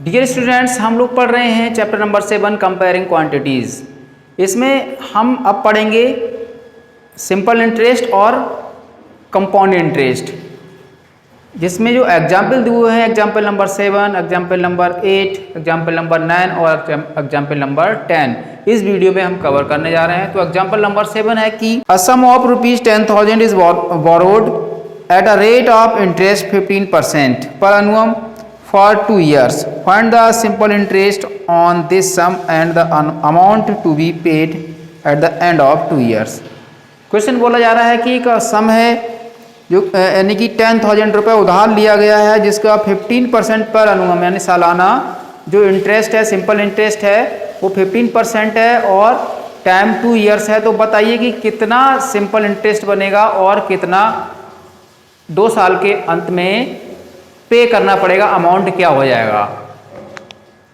Dear students, हम लोग पढ़ रहे हैं चैप्टर नंबर 7 कंपेयरिंग क्वांटिटीज़। इसमें हम अब पढ़ेंगे सिंपल इंटरेस्ट और कंपाउंड इंटरेस्ट, जिसमें जो एग्जाम्पल दिए हुए हैं example number 7, example number 8, example number 9 और एग्जाम्पल नंबर 10 इस वीडियो में हम कवर करने जा रहे हैं। तो एग्जाम्पल नंबर 7 है कि a sum of ₹10,000 is borrowed at a rate of interest 15% per annum for 2 years. Find the simple interest on this sum and the amount to be paid at the end of 2 years. Question बोला जा रहा है कि एक सम है जो यानी कि 10,000 रुपये उधार लिया गया है, जिसका 15% पर अनुमन यानी सालाना जो इंटरेस्ट है, सिंपल इंटरेस्ट है वो 15% है और टाइम 2 ईयर्स है। तो बताइए कि कितना सिंपल इंटरेस्ट बनेगा और कितना 2 साल के अंत में पे करना पड़ेगा, अमाउंट क्या हो जाएगा।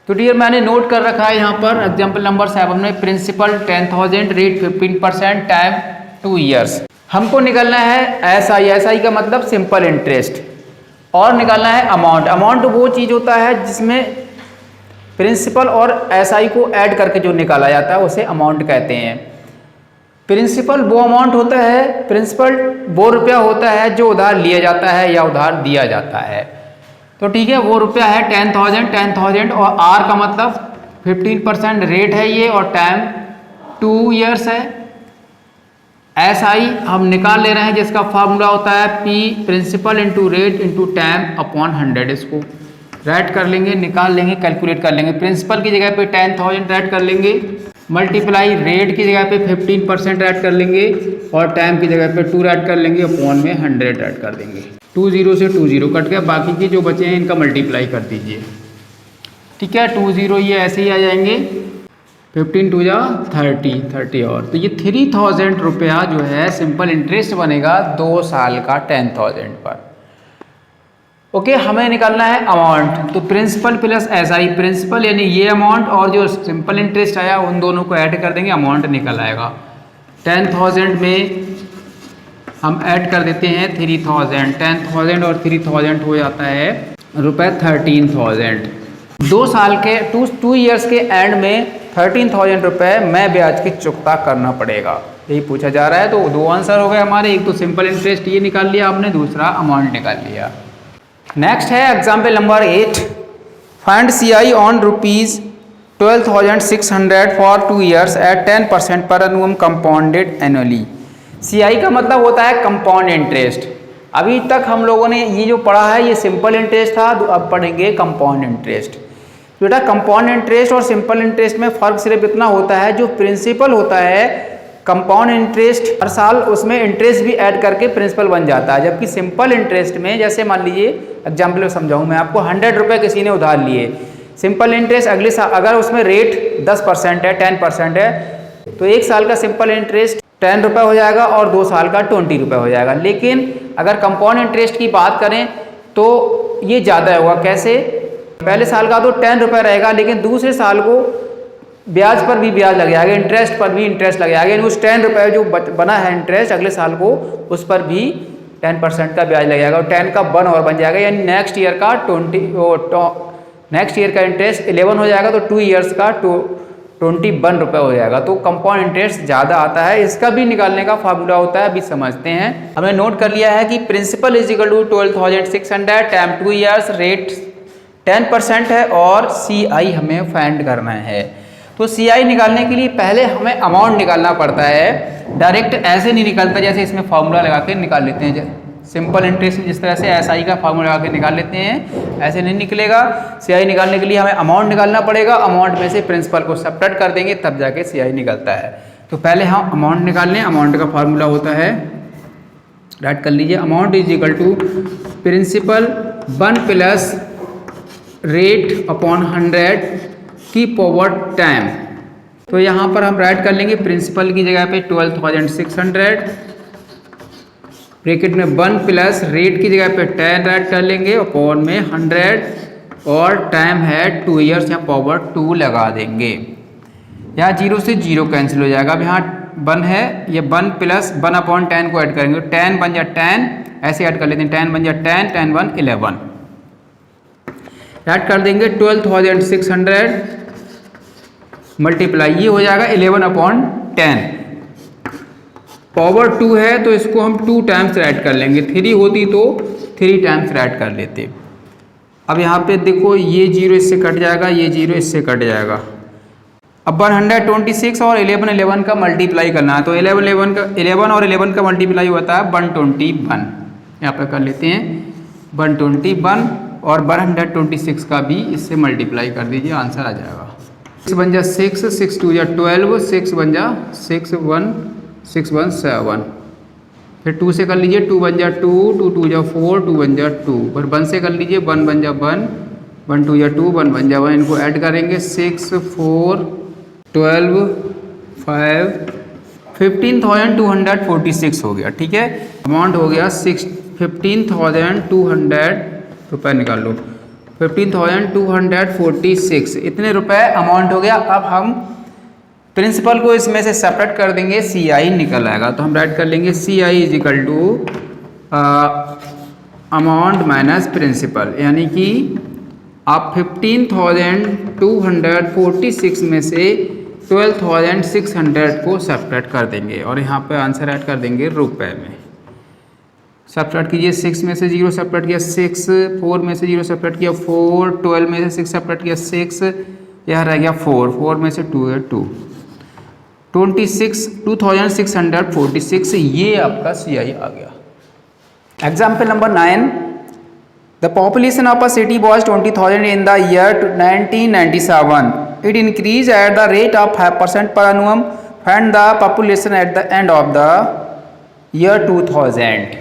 तो डियर मैंने नोट कर रखा है यहाँ पर एग्जाम्पल नंबर 7 में प्रिंसिपल 10,000, रेट 15%, टाइम 2 ईयर्स। हमको निकालना है एसआई का मतलब सिंपल इंटरेस्ट, और निकालना है अमाउंट। अमाउंट वो चीज़ होता है जिसमें प्रिंसिपल और एसआई को ऐड करके जो निकाला जाता है उसे अमाउंट कहते हैं। प्रिंसिपल वो अमाउंट होता है, प्रिंसिपल वो रुपया होता है जो उधार लिया जाता है या उधार दिया जाता है। तो ठीक है, वो रुपया है 10,000 और आर का मतलब 15% रेट है ये, और टाइम 2 ईयर्स है। एसआई हम निकाल ले रहे हैं जिसका फार्मूला होता है P principal into rate into time upon 100। इसको राइट कर लेंगे, निकाल लेंगे, कैलकुलेट कर लेंगे। प्रिंसिपल की जगह पे 10,000 राइट कर लेंगे, मल्टीप्लाई रेट की जगह पे 15% ऐड कर लेंगे और टाइम की जगह पे 2 ऐड कर लेंगे, अपॉन में 100 ऐड कर देंगे। 20 से 20 कट गया, बाकी के जो बचे हैं इनका मल्टीप्लाई कर दीजिए। ठीक है, 20 ये ऐसे ही आ जाएंगे, 15 2 जा 30 और तो ये 3,000 रुपया जो है सिंपल इंटरेस्ट बनेगा 2 साल का 10,000 पर। ओके, हमें निकालना है अमाउंट। तो प्रिंसिपल प्लस एसआई, प्रिंसिपल यानी ये अमाउंट और जो सिंपल इंटरेस्ट आया उन दोनों को ऐड कर देंगे, अमाउंट निकल आएगा। 10,000 में हम ऐड कर देते हैं 3,000, 10,000 और 3,000 हो जाता है रुपये 13,000। 2 साल के 2 ईयर्स के एंड में 13,000 रुपये में ब्याज की चुकता करना पड़ेगा, यही पूछा जा रहा है। तो 2 आंसर हो गए हमारे, एक तो सिंपल इंटरेस्ट ये निकाल लिया हमने, दूसरा अमाउंट निकाल लिया। नेक्स्ट है example number 8, find CI on ₹12,600 for 2 years at 10% per एनुअम compounded annually. CI का मतलब होता है कंपाउंड इंटरेस्ट। अभी तक हम लोगों ने ये जो पढ़ा है ये सिंपल इंटरेस्ट था, अब पढ़ेंगे कंपाउंड इंटरेस्ट। बेटा कंपाउंड इंटरेस्ट और सिंपल इंटरेस्ट में फ़र्क सिर्फ इतना होता है, जो प्रिंसिपल होता है कंपाउंड इंटरेस्ट हर साल उसमें इंटरेस्ट भी ऐड करके प्रिंसिपल बन जाता है, जबकि सिंपल इंटरेस्ट में जैसे मान लीजिए एग्जाम्पल में समझाऊँ मैं आपको, 100 रुपये किसी ने उधार लिए, सिंपल इंटरेस्ट अगले साल अगर उसमें रेट 10% है 10% है तो 1 साल का सिंपल इंटरेस्ट 10 रुपये हो जाएगा और 2 साल का 20 रुपये हो जाएगा। लेकिन अगर कंपाउंड इंटरेस्ट की बात करें तो ये ज़्यादा होगा। कैसे? पहले साल का तो 10 रुपये रहेगा, लेकिन दूसरे साल को ब्याज पर भी ब्याज लग जाएगा, इंटरेस्ट पर भी इंटरेस्ट लग जाएगा। उस 10 रुपये जो बना है इंटरेस्ट अगले साल को, उस पर भी 10% का ब्याज लग जाएगा और 10 का 1 और बन जाएगा, यानी नेक्स्ट ईयर का नेक्स्ट ईयर का इंटरेस्ट 11 हो जाएगा, तो 2 ईयर्स का 21 रुपये हो जाएगा। तो कंपाउंड इंटरेस्ट ज़्यादा आता है, इसका भी निकालने का फार्मूला होता है, अभी समझते हैं। हमने नोट कर लिया है कि principal is equal to 12,600, time 2 years, rate 10% है और सीआई हमें फाइंड करना है। तो सीआई निकालने के लिए पहले हमें अमाउंट निकालना पड़ता है, डायरेक्ट ऐसे नहीं निकलता जैसे इसमें फार्मूला लगा के निकाल लेते हैं। सिंपल इंटरेस्ट जिस तरह से एसआई का फार्मूला लगा के निकाल लेते हैं ऐसे नहीं निकलेगा। सीआई निकालने के लिए हमें अमाउंट निकालना पड़ेगा, अमाउंट में से प्रिंसिपल को सब्ट्रैक्ट कर देंगे तब जाके सीआई निकलता है। तो पहले हम अमाउंट निकाल लें। अमाउंट का फार्मूला होता है, राइट कर लीजिए, amount is equal to principal 1 plus rate upon 100 की पावर टाइम। तो यहाँ पर हम राइट कर लेंगे प्रिंसिपल की जगह पे 12,600, ब्रैकेट में 1 प्लस रेट की जगह पे 10 राइट कर लेंगे, अपॉन में 100 और टाइम है 2 ईयर्स, यहाँ पावर 2 लगा देंगे। यहाँ 0 से 0 कैंसिल हो जाएगा। अब यहाँ 1 है, ये 1 प्लस 1 अपॉन 10 को ऐड करेंगे, 10 बन जा 10, ऐसे ऐड कर लेते हैं, 10 बन जा 10, 10 1 11। ऐड कर देंगे 12,600 मल्टीप्लाई, ये हो जाएगा 11/10। पावर 2 है तो इसको हम 2 टाइम्स ऐड कर लेंगे, 3 होती तो 3 टाइम्स ऐड कर लेते। अब यहाँ पे देखो ये 0 इससे कट जाएगा, ये 0 इससे कट जाएगा। अब 126 और 11 का मल्टीप्लाई करना है, तो 11 और 11 का मल्टीप्लाई होता है 121। यहाँ पे कर लेते हैं 121 और 126 का भी इससे मल्टीप्लाई कर दीजिए, आंसर आ जाएगा। 6 बन जा 6, 6 2 जा 12, 6 बन जा 6 1 6 1 7, फिर 2 से कर लीजिए 2 बन जा 2, 2 2 जा 4, 2 बन जा 2, फिर 1 से कर लीजिए 1 बन जा 1, 1 2 जा 2, 1 बन जा 1, इनको ऐड करेंगे 6 4 12 5 15,246 हो गया। ठीक है, अमाउंट हो गया 15,200 रुपये, निकाल लो 15,246, इतने रुपए अमाउंट हो गया। अब हम प्रिंसिपल को इसमें से सेपरेट कर देंगे, CI निकल आएगा, तो हम राइट कर लेंगे CI is equal to amount minus principal, यानी कि आप 15,246 में से 12,600 को सेपरेट कर देंगे और यहाँ पे आंसर ऐड कर देंगे रुपए में। सेपरेट कीजिए, 6 में से 0 सेपरेट किया 6, 4 में से 0 सेपरेट किया 4, 12 में से 6 सेपरेट किया 6, यह रह गया 4, 4 में से 2 है 2, 26,646, ये आपका CI आ गया। Example number 9, the population of a city was 20,000 in the year 1997, it increase at the rate of 5% पर annum, find the population at the end of the year 2000।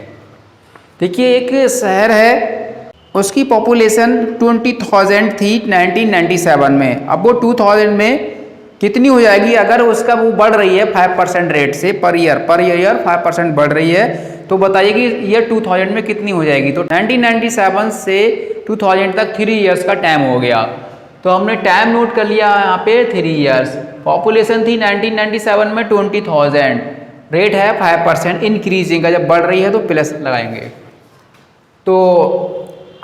देखिए एक शहर है, उसकी पॉपुलेशन 20,000 थी 1997 में, अब वो 2000 में कितनी हो जाएगी अगर उसका वो बढ़ रही है 5% रेट से पर ईयर 5% बढ़ रही है, तो बताइए कि ईयर 2000 में कितनी हो जाएगी। तो 1997 से 2000 तक 3 ईयर्स का टाइम हो गया, तो हमने टाइम नोट कर लिया यहाँ पे 3 ईयर्स। पॉपुलेशन थी 1997 में 20,000, रेट है 5% इंक्रीजिंग का, जब बढ़ रही है तो प्लस लगाएंगे। तो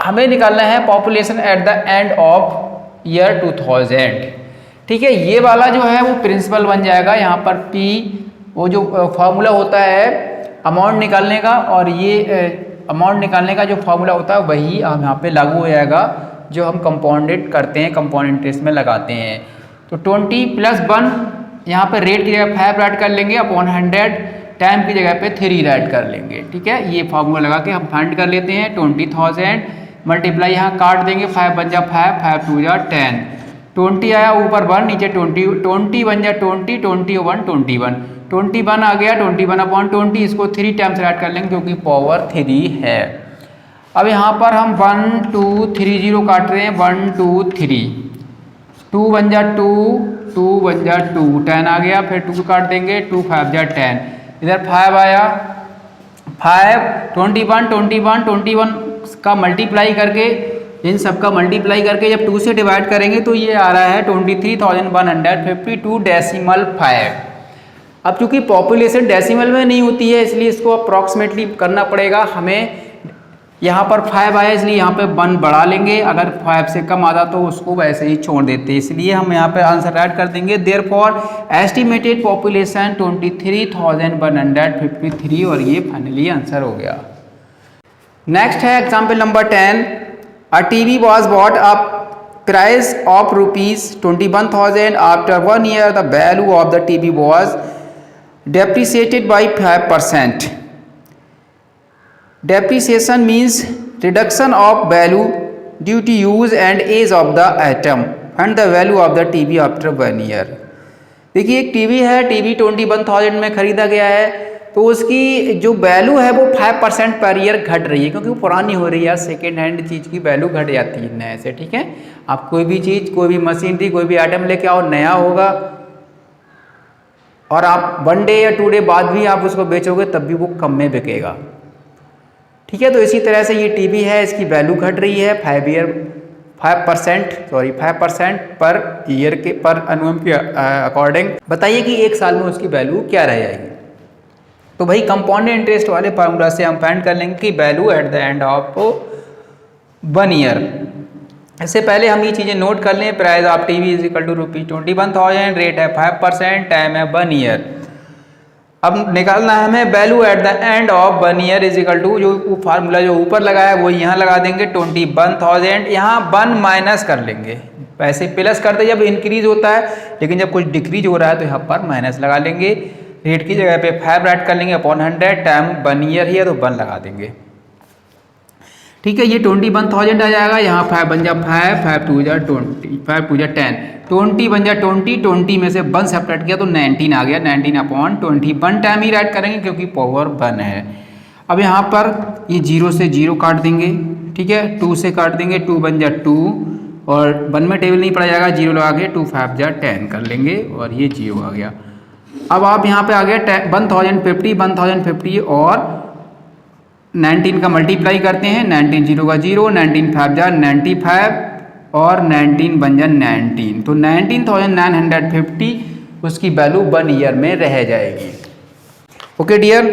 हमें निकालना है population at the end of year 2000। ठीक है, ये वाला जो है वो प्रिंसिपल बन जाएगा। यहाँ पर P वो जो फॉर्मूला होता है अमाउंट निकालने का, और ये अमाउंट निकालने का जो फॉर्मूला होता है वही हम यहाँ पे लागू हो जाएगा जो हम कंपाउंडेड करते हैं, कंपाउंड इंटरेस्ट में लगाते हैं। तो 20 + 1 यहाँ पे रेट की जगह 5 ऐड कर लेंगे अपॉन 100, टाइम की जगह पे 3 ऐड कर लेंगे। ठीक है, ये फार्मूला लगा के हम फाइंड कर लेते हैं। 20,000 मल्टीप्लाई यहाँ काट देंगे, 5 बन जा 5, 5 2 जा 10, 20 आया ऊपर 1 नीचे 20, 20 बन जा 20, 21 21, 21 आ गया 21/20, इसको 3 टाइम्स ऐड कर लेंगे क्योंकि पावर 3 है। अब यहाँ पर हम 1 2 3 0 काट रहे हैं, 1 2 3, 2 बन जा 2, 2 बन जा 2, 10 आ गया, फिर 2 काट देंगे, 2 5 जा 10, इधर 5 आया 5, 21 21 21 का मल्टीप्लाई करके, इन सब का मल्टीप्लाई करके जब 2 से डिवाइड करेंगे तो ये आ रहा है 23,152.5। अब चूंकि पॉपुलेशन डेसिमल में नहीं होती है इसलिए इसको अप्रॉक्सीमेटली करना पड़ेगा हमें। यहाँ पर 5 आया इसलिए यहाँ पे 1 बढ़ा लेंगे, अगर 5 से कम आता तो उसको वैसे ही छोड़ देते, इसलिए हम यहाँ पे आंसर ऐड कर देंगे। देयरफॉर एस्टिमेटेड पॉपुलेशन 23,153, और ये फाइनली आंसर हो गया। नेक्स्ट है example number 10, a TV was bought a price of ₹21,000, after 1 year the value of the TV was depreciated by 5%. Depreciation means reduction of value due to use and age of the item and the value of the TV after 1 year. देखिए एक TV है, TV 21,000 में खरीदा गया है, तो उसकी जो वैल्यू है वो 5% पर ईयर घट रही है क्योंकि वो पुरानी हो रही है। सेकेंड हैंड चीज़ की वैल्यू घट जाती है नए से। ठीक है, आप कोई भी चीज़, कोई भी मशीनरी, कोई भी आइटम लेके आओ, नया होगा और आप 1 डे या 2 डे बाद भी आप उसको बेचोगे तब भी वो कम में बिकेगा। ठीक है, तो इसी तरह से ये टीवी है, इसकी वैल्यू घट रही है 5% पर ईयर के पर अनुमान के अकॉर्डिंग। बताइए कि 1 साल में उसकी वैल्यू क्या रह जाएगी। तो भाई कंपाउंड इंटरेस्ट वाले फार्मूला से हम फाइंड कर लेंगे कि value at the end of 1 year इससे पहले हम ये चीज़ें नोट कर लें। Price of TV is equal to ₹21,000, rate है 5%, टाइम है 1 ईयर। अब निकालना है हमें value at the end of 1 year is equal to, जो फार्मूला जो ऊपर लगाया वो यहाँ लगा देंगे 21,000, यहाँ 1 माइनस कर लेंगे। पैसे प्लस करते जब इंक्रीज होता है, लेकिन जब कुछ डिक्रीज हो रहा है तो यहाँ पर माइनस लगा लेंगे। रेट की जगह पे 5 ऐड कर लेंगे अपॉन 100, टाइम 1 ईयर ही है तो 1 लगा देंगे। ठीक है, ये 21,000 आ जाएगा। यहाँ 5 बन जा 5, 5 2 जा 20, 5 2 जा 10, 20 बन जा 20, 20 में से 1 सेपरेट किया तो 19 आ गया। 19 अपॉन 20, 1 टाइम ही राइट करेंगे क्योंकि पावर 1 है। अब यहाँ पर ये 0 से 0 काट देंगे, ठीक है, 2 से काट देंगे, 2 बन जा 2, और 1 में टेबल नहीं पड़ा जाएगा, 0 लगा के 2 5 जा 10 कर लेंगे और ये 0 आ गया। अब आप यहाँ पे आ गए 1050, 1050 और 19 का मल्टीप्लाई करते हैं, 19 0 का 0, 19 5 जा 95 और 19 बन जा 19, तो 19,950 उसकी वैल्यू 1 ईयर में रह जाएगी। Okay dear.